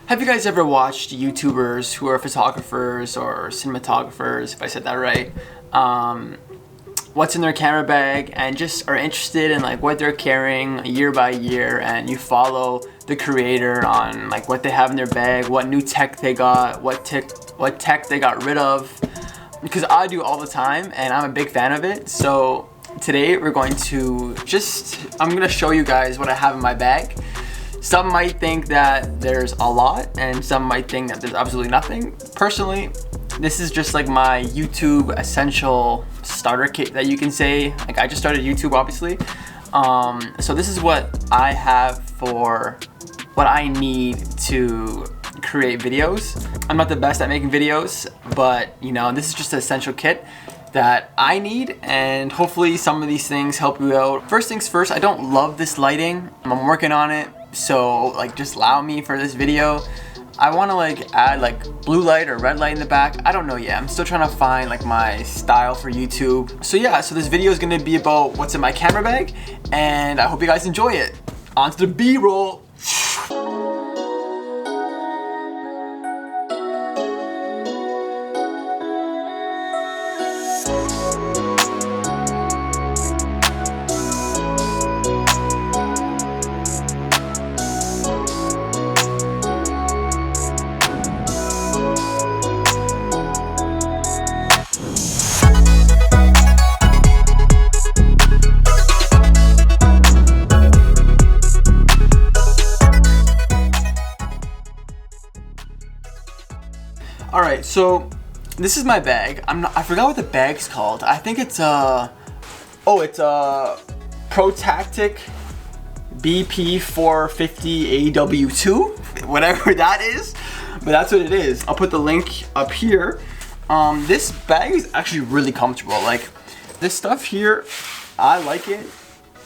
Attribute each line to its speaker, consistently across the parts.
Speaker 1: Have you guys ever watched YouTubers who are photographers or cinematographers, if I said that right, what's in their camera bag and just are interested in like what they're carrying year by year, and you follow the creator on like what they have in their bag, what new tech they got, what tech they got rid of? Because I do all the time and I'm a big fan of it. So today we're going to I'm gonna show you guys what I have in my bag. Some might think that there's a lot and some might think that there's absolutely nothing. Personally, this is just like my YouTube essential starter kit that you can say. Like, I just started YouTube, obviously. So this is what I have for what I need to create videos. I'm not the best at making videos, but you know, this is just an essential kit that I need, and hopefully some of these things help you out. First things first, I don't love this lighting. I'm working on it, so like just allow me for this video. I want to like add like blue light or red light in the back. I don't know yet. I'm still trying to find like my style for YouTube. So yeah, so this video is going to be about what's in my camera bag, and I hope you guys enjoy it. On to the B-roll. Alright, so this is my bag. I forgot what the bag's called. I think it's a ProTactic BP450AW2, whatever that is, but that's what it is. I'll put the link up here. This bag is actually really comfortable. Like, this stuff here, I like it.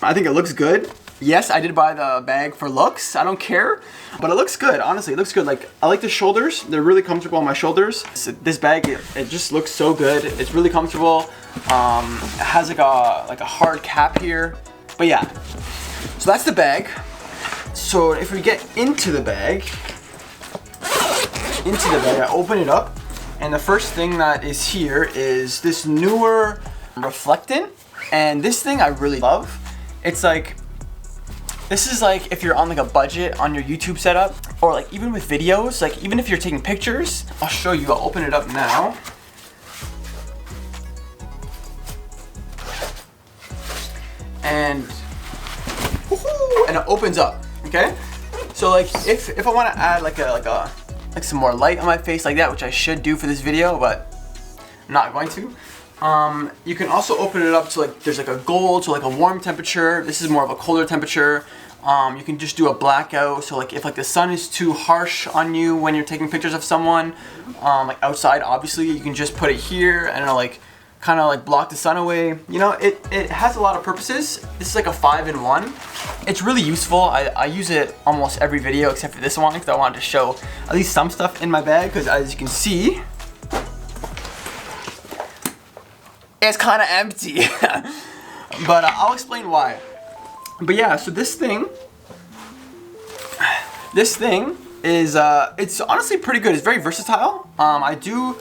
Speaker 1: I think it looks good. Yes, I did buy the bag for looks. I don't care, but it looks good. Honestly, it looks good. Like, I like the shoulders. They're really comfortable on my shoulders. This bag, it just looks so good. It's really comfortable. It has like a hard cap here. But yeah, so that's the bag. So if we get into the bag, I open it up, and the first thing that is here is this newer reflectant, and this thing I really love. It's like, this is like if you're on like a budget on your YouTube setup, or like even with videos, like even if you're taking pictures. I'll show you. I'll open it up now. And it opens up. Okay. So like if I want to add like some more light on my face like that, which I should do for this video, but I'm not going to. You can also open it up to like, there's like a gold, so like a warm temperature. This is more of a colder temperature. You can just do a blackout, so like if like the sun is too harsh on you when you're taking pictures of someone, like outside, obviously, you can just put it here and it'll like kind of like block the sun away. You know, it has a lot of purposes. This is like a 5-in-1. It's really useful. I use it almost every video except for this one, because I wanted to show at least some stuff in my bag, because as you can see, it's kind of empty. But I'll explain why. But yeah, so this thing is it's honestly pretty good. It's very versatile. I do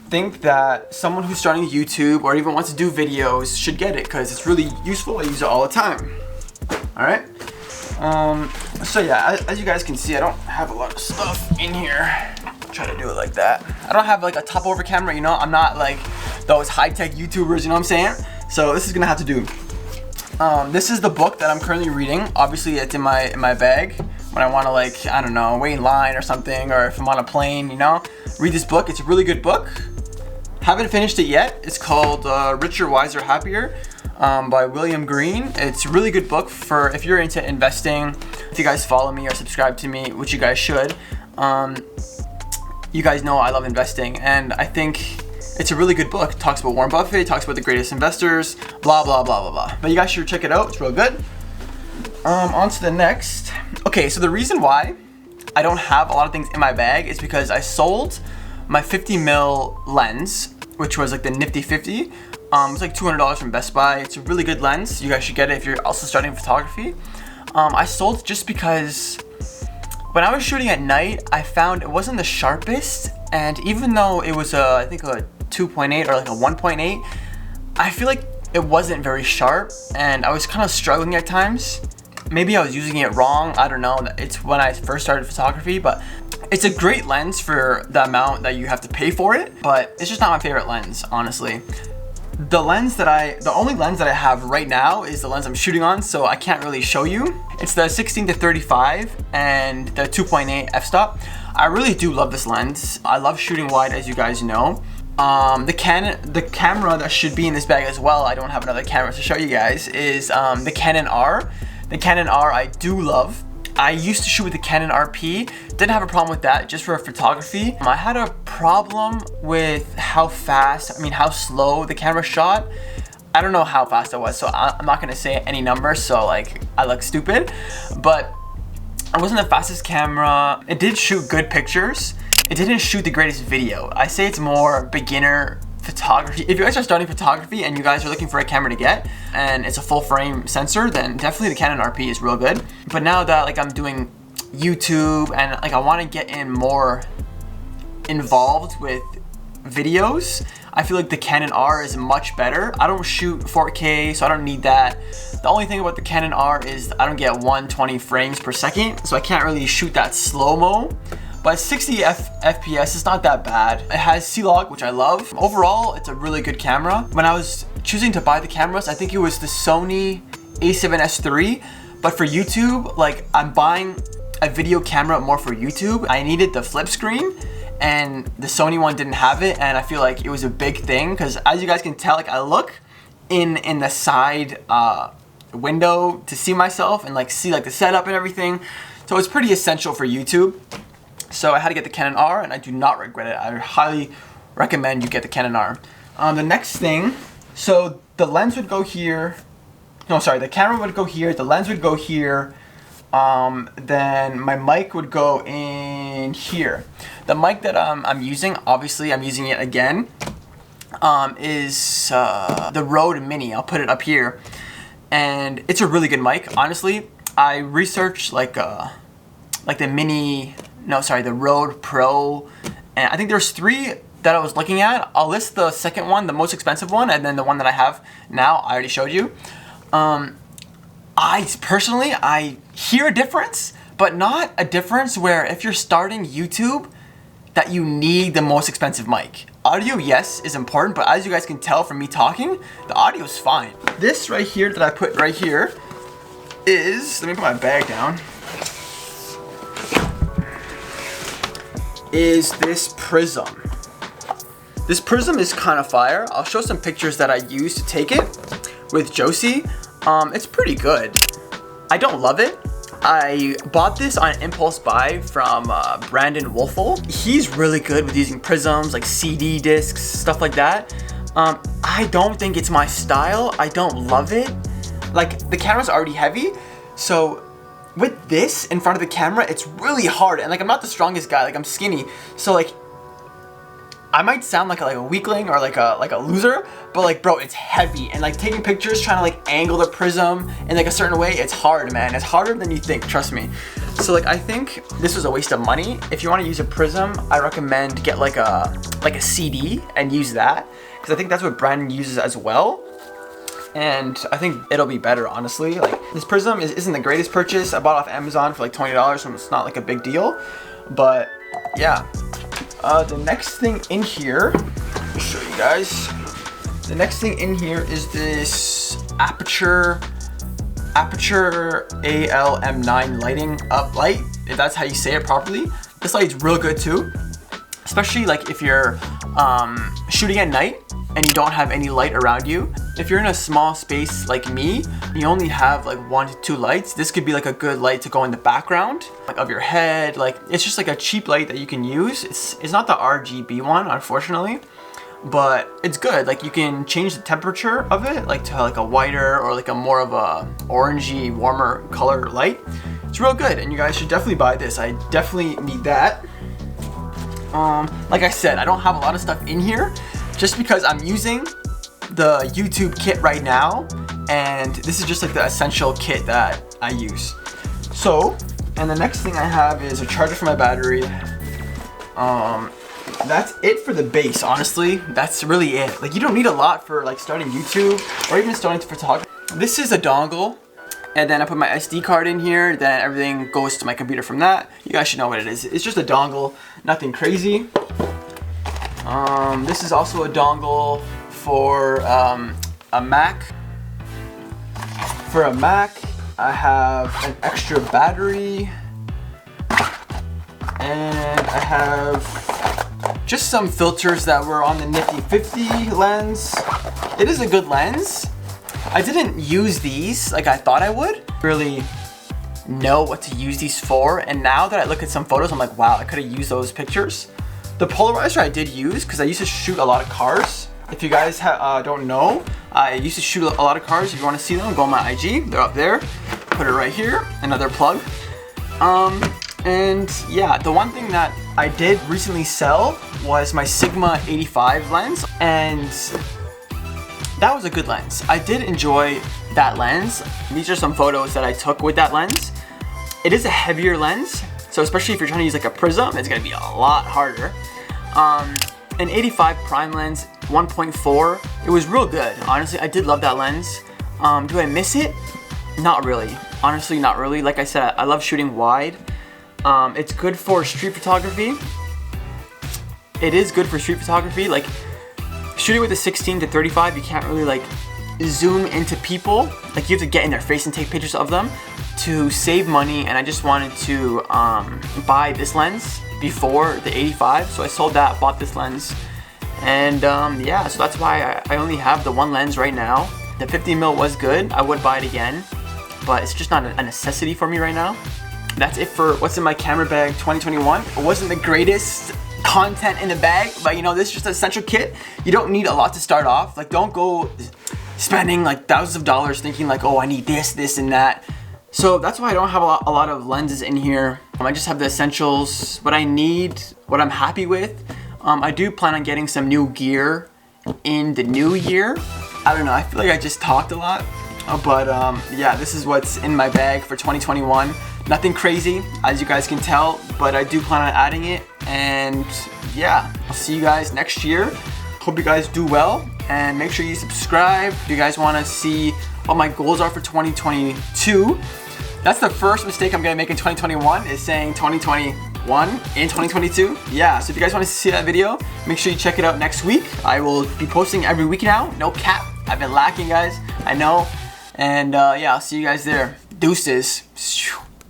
Speaker 1: think that someone who's starting YouTube or even wants to do videos should get it, because it's really useful. I use it all the time. All right. So yeah, as you guys can see, I don't have a lot of stuff in here. Try to do it like that. I don't have like a top over camera, you know. I'm not like those high-tech YouTubers, you know what I'm saying? So this is gonna have to do. This is the book that I'm currently reading. Obviously, it's in my bag when I want to, like, I don't know, wait in line or something, or if I'm on a plane, you know. Read this book. It's a really good book. Haven't finished it yet. It's called Richer, Wiser, Happier by William Green. It's a really good book for if you're into investing. If you guys follow me or subscribe to me, which you guys should, you guys know I love investing, and I think it's a really good book. It talks about Warren Buffett, it talks about the greatest investors, blah, blah, blah, blah, blah. But you guys should check it out. It's real good. On to the next. Okay, so the reason why I don't have a lot of things in my bag is because I sold my 50mm lens, which was like the Nifty 50. It's like $200 from Best Buy. It's a really good lens. You guys should get it if you're also starting photography. I sold just because When I was shooting at night, I found it wasn't the sharpest, and even though it was I think a 2.8 or like a 1.8, I feel like it wasn't very sharp, and I was kind of struggling at times. Maybe I was using it wrong, I don't know. It's when I first started photography, but it's a great lens for the amount that you have to pay for it, but it's just not my favorite lens, honestly. The only lens that I have right now is the lens I'm shooting on, so I can't really show you. It's the 16-35 and the 2.8 f-stop. I really do love this lens. I love shooting wide, as you guys know. The camera that should be in this bag as well, I don't have another camera to show you guys, is the Canon R. The Canon R I do love. I used to shoot with the Canon RP, didn't have a problem with that, just for photography. I had a problem with how slow the camera shot. I don't know how fast it was, so I'm not gonna say any number, so like, I look stupid. But it wasn't the fastest camera. It did shoot good pictures. It didn't shoot the greatest video. I say it's more beginner photography. If you guys are starting photography and you guys are looking for a camera to get, and it's a full frame sensor, then definitely the Canon RP is real good. But now that like I'm doing YouTube and like I want to get in more involved with videos, I feel like the Canon R is much better. I don't shoot 4K, so I don't need that. The only thing about the Canon R is I don't get 120 frames per second, so I can't really shoot that slow-mo. But 60 FPS is not that bad. It has C-Log, which I love. Overall, it's a really good camera. When I was choosing to buy the cameras, I think it was the Sony a7S III. But for YouTube, like, I'm buying a video camera more for YouTube. I needed the flip screen, and the Sony one didn't have it, and I feel like it was a big thing, because as you guys can tell, like, I look in the side window to see myself and like see like the setup and everything. So it's pretty essential for YouTube. So I had to get the Canon R, and I do not regret it. I highly recommend you get the Canon R. The next thing, so the lens would go here. No, sorry, the camera would go here, the lens would go here, then my mic would go in here. The mic that I'm using, obviously I'm using it again, is the Rode Mini. I'll put it up here. And it's a really good mic, honestly. I researched like the Rode Pro, and I think there's 3 that I was looking at. I'll list the second one, the most expensive one, and then the one that I have now, I already showed you. I personally hear a difference, but not a difference where if you're starting YouTube, that you need the most expensive mic. Audio, yes, is important, but as you guys can tell from me talking, the audio is fine. This right here that I put right here is, let me put my bag down, is this Prism. This Prism is kind of fire. I'll show some pictures that I used to take it with Josie. It's pretty good. I don't love it. I bought this on an impulse buy from Brandon Wolfel. He's really good with using prisms, like CD discs, stuff like that. I don't think it's my style. I don't love it. Like, the camera's already heavy, so with this in front of the camera, it's really hard. And like, I'm not the strongest guy, like I'm skinny, so like I might sound like a weakling or like a loser, but like, bro, it's heavy, and like taking pictures, trying to like angle the prism in like a certain way, it's hard, man. It's harder than you think, trust me. So like, I think this was a waste of money. If you want to use a prism, I recommend get like a CD and use that, because I think that's what Brandon uses as well. And I think it'll be better, honestly. Like, this Prism isn't the greatest purchase. I bought it off Amazon for like $20, so it's not like a big deal. But yeah, the next thing in here, let me show you guys. The next thing in here is this Aperture AL-M9 lighting up light, if that's how you say it properly. This light's real good too, especially like if you're shooting at night and you don't have any light around you. If you're in a small space like me, you only have like 1 to 2 lights. This could be like a good light to go in the background, like of your head. Like, it's just like a cheap light that you can use. It's not the RGB one, unfortunately, but it's good. Like, you can change the temperature of it, like to like a whiter or like a more of a orangey, warmer color light. It's real good, and you guys should definitely buy this. I definitely need that. Like I said, I don't have a lot of stuff in here, just because I'm using the YouTube kit right now, and this is just like the essential kit that I use. So And the next thing I have is a charger for my battery. That's it for the base, honestly. That's really it. Like, you don't need a lot for like starting YouTube or even starting to photography. This is a dongle, and then I put my SD card in here, then everything goes to my computer from that. You guys should know what it is. It's just a dongle, nothing crazy. This is also a dongle for a Mac. For a Mac, I have an extra battery, and I have just some filters that were on the Nifty 50 lens. It is a good lens. I didn't use these like I thought I would. Really know what to use these for, and now that I look at some photos, I'm like, wow, I could have used those pictures. The polarizer I did use because I used to shoot a lot of cars. If you guys don't know, I used to shoot a lot of cars. If you want to see them, go on my IG. They're up there. Put it right here. Another plug. And yeah, the one thing that I did recently sell was my Sigma 85 lens, and that was a good lens. I did enjoy that lens. These are some photos that I took with that lens. It is a heavier lens, so especially if you're trying to use like a Prism, it's gonna be a lot harder. An 85 prime lens, 1.4, it was real good. Honestly, I did love that lens. Do I miss it? Not really. Honestly, not really. Like I said, I love shooting wide. It's good for street photography. It is good for street photography. Like, shooting with a 16 to 35, you can't really like zoom into people. Like, you have to get in their face and take pictures of them to save money. And I just wanted to buy this lens before the 85, so I sold that, bought this lens, and yeah, so that's why I only have the one lens right now. The 50mm was good. I would buy it again, but it's just not a necessity for me right now. That's it for what's in my camera bag 2021. It wasn't the greatest content in the bag, but you know, this is just an essential kit. You don't need a lot to start off. Like, don't go spending like thousands of dollars thinking like, oh, I need this, this, and that. So that's why I don't have a lot of lenses in here. I just have the essentials, what I need, what I'm happy with. I do plan on getting some new gear in the new year. I don't know, I feel like I just talked a lot. But yeah, this is what's in my bag for 2021. Nothing crazy, as you guys can tell, but I do plan on adding it. And yeah, I'll see you guys next year. Hope you guys do well, and make sure you subscribe if you guys want to see what my goals are for 2022. That's the first mistake I'm gonna make in 2021, is saying 2021 in 2022. Yeah, so if you guys want to see that video, make sure you check it out next week. I will be posting every week now, no cap. I've been lacking, guys, I know. And yeah, I'll see you guys there. Deuces.